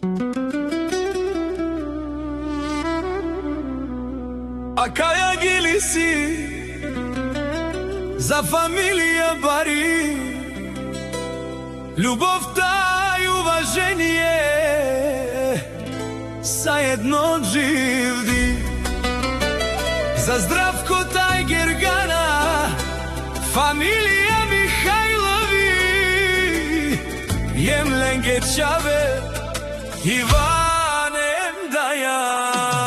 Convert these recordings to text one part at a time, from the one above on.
A каја ги ли си за фамилија бари, љубовта и уважение заедно живди. За Здравко Тајгергана, фамилија Михајлови, Јемлен Гечаве, Иванем Дајан.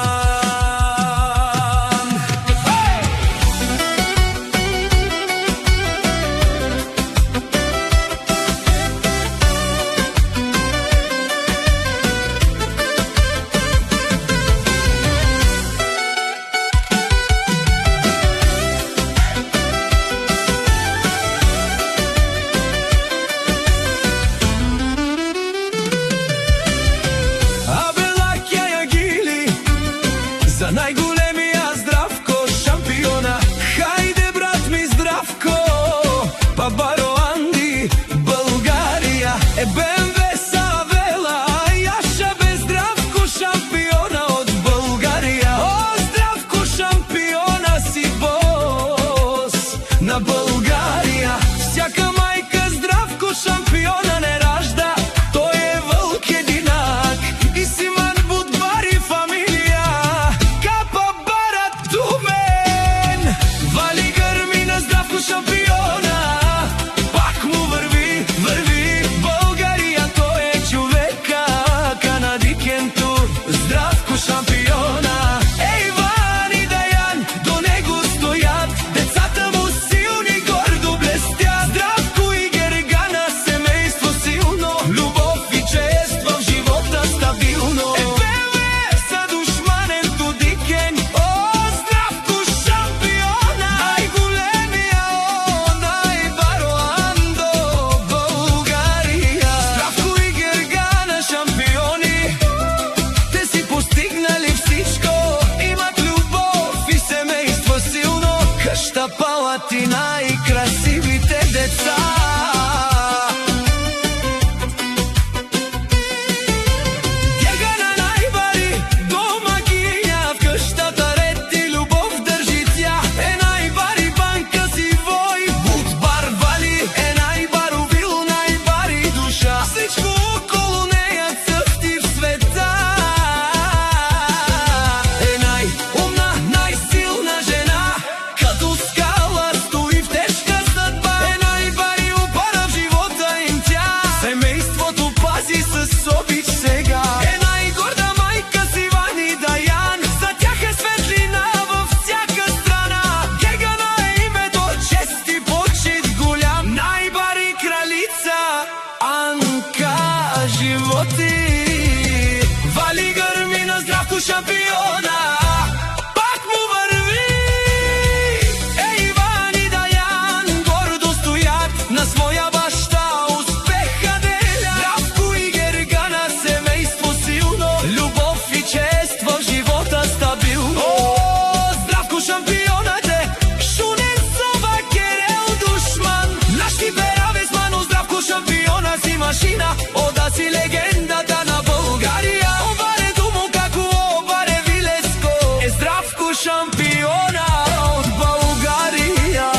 За најголемија Здравко шампиона, хајде брат ми Здравко, па баро Анди, Българија, БМВ Савела, Јаша без Здравко шампиона од Българија. О, Здравко шампиона си бос на Българија. Всяка мајка Здравко шампиона не ражда, тој е вълк единак и Симан Будвари фамилија. Шампиона, пак му врви, Българија, тој е човека, канадикен тур, Здравко шампиона. Иван и Дајан до него стојат, децата му силни гордо блестят. Здравко и Гергана, семејство силно, љубов и чест в живота стабилно. БМВ са душманен Дудикен, о, Здравко шампиона, Палатина и красивите деца. Гергана најбари домакиња, в къщата ред и љубов држи тя. Е најбари банка си вој, Будвар вали, е најбар убил, најбари душа. Всичко околу неја цъфти в света. Е најумна, најсилна жена, като скала стои в тежка съдба. Е најбари опара в живота им тя, семейството пази с обич сега. Е најгорда майка с Иван и Дајан, за тях е светлина във всяка страна. Гергана е името, чест и почит голям, најбари кралица Анка животи. Вали гърми на Здравко шампиона, пак му върви. Иван и Дајан гордо стоят, на своја баща успеха делят. Здравко и Гергана, семејство силно, љубов и чест в живота стабилно. О, Здравко шампионът е шунен сова керел душман. Нашти бераве смано, Здравко шампиона си машина, ода си легендата на Българија. Обаре думо како обаре Вилеско, е Здравко шампиона од Българија.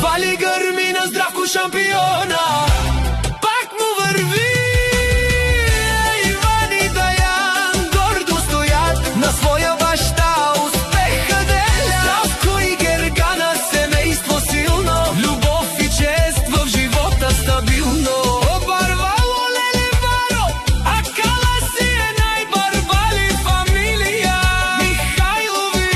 Вали гърми на Здравко шампиона, пак му върви. Иван и Дајан гордо стоят, на своја баща успеха делят. Здравко и Гергана, семејство силно, љубов и чест в живота стабилно. Обарвало леле баро, а кала си е најбар вали фамилија Михајлови.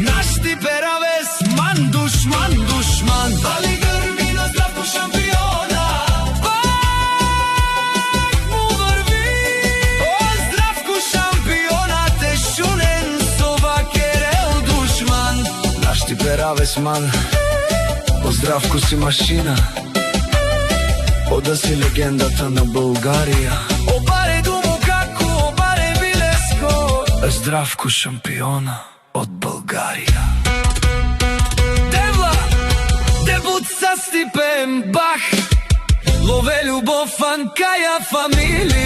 Нашти бераве сман душман, душман. Вали гърми на Здравко шампиона, пак му върви. О, Здравко шампионът е шунен сова керел душман. Нашти бераве сман, о Здравко си машина, ода си легендата на Българија. Обаре думо како обаре Билеско. Здравко шампиона од Българија. Девла, дебут са Стипен Бах. Лове љубов, Анкаја фамилија.